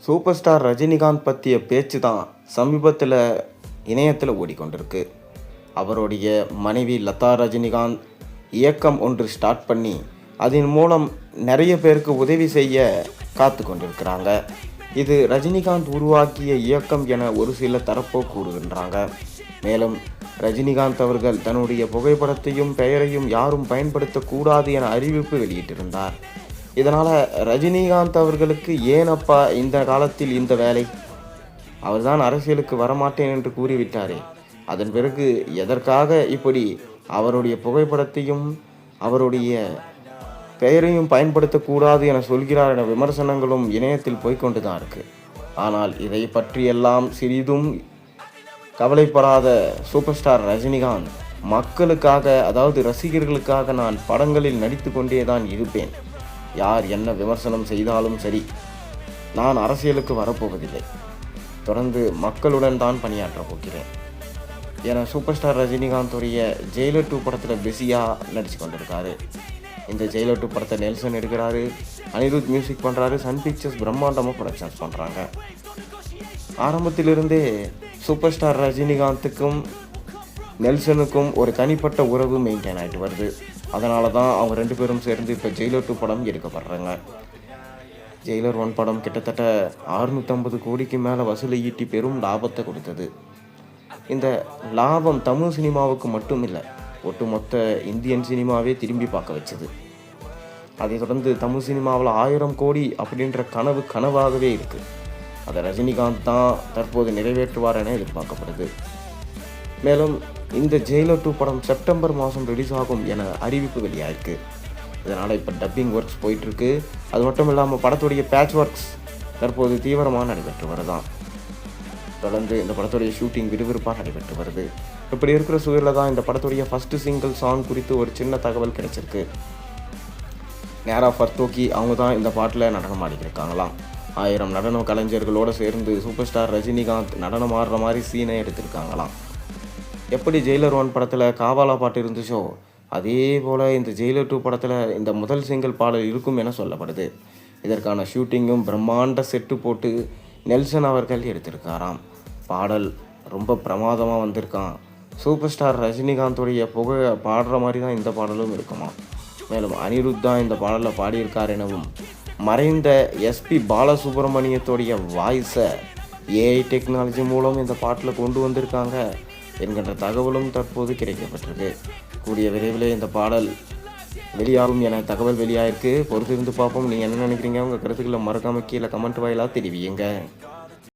Super star Rajinikanth பற்றிய பேச்சு தான் சமீபத்தில் இணையத்தில் ஓடிக்கொண்டிருக்கு. அவருடைய மனைவி லதா ரஜினிகாந்த் இயக்கம் ஒன்று ஸ்டார்ட் பண்ணி அதன் மூலம் நிறைய பேருக்கு உதவி செய்ய காத்து கொண்டிருக்கிறாங்க. இது ரஜினிகாந்த் உருவாக்கிய இயக்கம் என ஒரு சில தரப்போ கூறுகின்றாங்க. மேலும் ரஜினிகாந்த் அவர்கள் தன்னுடைய புகைப்படத்தையும் பெயரையும் யாரும் பயன்படுத்தக்கூடாது என அறிவிப்பு வெளியிட்டிருந்தார். இதனால் ரஜினிகாந்த் அவர்களுக்கு ஏனப்பா இந்த காலத்தில் இந்த வேலை, அவர்தான் அரசியலுக்கு வரமாட்டேன் என்று கூறிவிட்டாரே, அதன் பிறகு எதற்காக இப்படி அவருடைய புகைப்படத்தையும் அவருடைய பெயரையும் பயன்படுத்தக்கூடாது என சொல்கிறார் என விமர்சனங்களும் இணையத்தில் போய்கொண்டு தான் இருக்குது. ஆனால் இதை பற்றியெல்லாம் சிறிதும் கவலைப்படாத சூப்பர் ஸ்டார் ரஜினிகாந்த் மக்களுக்காக, அதாவது ரசிகர்களுக்காக நான் படங்களில் நடித்து கொண்டே தான் இருப்பேன், யார் என்ன விமர்சனம் செய்தாலும் சரி, நான் அரசியலுக்கு வரப்போவதில்லை, தொடர்ந்து மக்களுடன் தான் பணியாற்றப் போகிறேன் என சூப்பர் ஸ்டார் ரஜினிகாந்தோடைய ஜெயிலர் 2 படத்தில் பிஸியாக நடித்து கொண்டிருக்காரு. இந்த ஜெயிலர் 2 படத்தை நெல்சன் எடுக்கிறாரு, அனிருத் மியூசிக் பண்ணுறாரு, சன் பிக்சர்ஸ் பிரம்மாண்டமாக ப்ரொடக்ஷன்ஸ் பண்ணுறாங்க. ஆரம்பத்திலிருந்தே சூப்பர் ஸ்டார் ரஜினிகாந்துக்கும் நெல்சனுக்கும் ஒரு தனிப்பட்ட உறவு மெயின்டைன் ஆகிட்டு வருது. அதனால தான் அவங்க 2 பேரும் சேர்ந்து இப்போ ஜெயிலர் 2 படம் எடுக்கப்படுறாங்க. ஜெயிலர் 1 படம் கிட்டத்தட்ட 650 கோடிக்கு மேலே வசூலை ஈட்டி பெரும் லாபத்தை கொடுத்தது. இந்த லாபம் தமிழ் சினிமாவுக்கு மட்டும் இல்லை, ஒட்டுமொத்த இந்தியன் சினிமாவே திரும்பி பார்க்க வச்சது. அதைத் தொடர்ந்து தமிழ் சினிமாவில் 1000 கோடி அப்படின்ற கனவாகவே இருக்குது. அதை ரஜினிகாந்த் தான் தற்போது நிறைவேற்றுவார் என எதிர்பார்க்கப்படுது. மேலும் இந்த ஜெயிலர் 2 படம் செப்டம்பர் மாதம் ரிலீஸ் ஆகும் என அறிவிப்பு வெளியாயிருக்கு. இதனால் இப்போ டப்பிங் ஒர்க்ஸ் போயிட்டுருக்கு. அது மட்டும் இல்லாமல் படத்துடைய பேட்ச் ஒர்க்ஸ் தற்போது தீவிரமாக நடைபெற்று வருதான். தொடர்ந்து இந்த படத்துடைய ஷூட்டிங் விறுவிறுப்பாக நடைபெற்று வருது. இப்படி இருக்கிற சூழலில் தான் இந்த படத்துடைய ஃபஸ்ட்டு சிங்கிள் சாங் குறித்து ஒரு சின்ன தகவல் கிடைச்சிருக்கு. நேரா ஃபர்தோக்கி அவங்க தான் இந்த பாட்டில் நடனம் ஆடிக்கிருக்காங்களாம். 1000 நடன கலைஞர்களோடு சேர்ந்து சூப்பர் ஸ்டார் ரஜினிகாந்த் நடனம் ஆடுற மாதிரி சீனை எடுத்திருக்காங்களாம். எப்படி ஜெயிலர் 1 படத்தில் காவாலா பாட்டு இருந்துச்சோ அதே போல் இந்த ஜெயிலர் 2 படத்தில் இந்த முதல் சிங்கிள் பாடல் இருக்கும் என சொல்லப்படுது. இதற்கான ஷூட்டிங்கும் பிரம்மாண்ட செட்டு போட்டு நெல்சன் அவர்கள் எடுத்திருக்காராம். பாடல் ரொம்ப பிரமாதமாக வந்திருக்கான். சூப்பர் ஸ்டார் ரஜினிகாந்தோடைய புகை பாடுற மாதிரி தான் இந்த பாடலும் இருக்குமா. மேலும் அனிருத் தான் இந்த பாடலில் பாடியிருக்கார் எனவும், மறைந்த எஸ்பி பாலசுப்ரமணியத்தோடைய வாய்ஸை ஏஐ டெக்னாலஜி மூலம் இந்த பாட்டில் கொண்டு வந்திருக்காங்க என்கின்ற தகவலும் தற்போது கிடைக்கப்பட்டிருக்கு. கூடிய விரைவில் இந்த பாடல் வெளியாகும் என தகவல் வெளியாயிருக்கு. பொறுத்திருந்து பார்ப்போம். நீங்கள் என்ன நினைக்கிறீங்க? உங்கள் கருத்துக்களை மறக்காமல் கீழே கமெண்ட் வாயிலாக தெரிவியுங்க.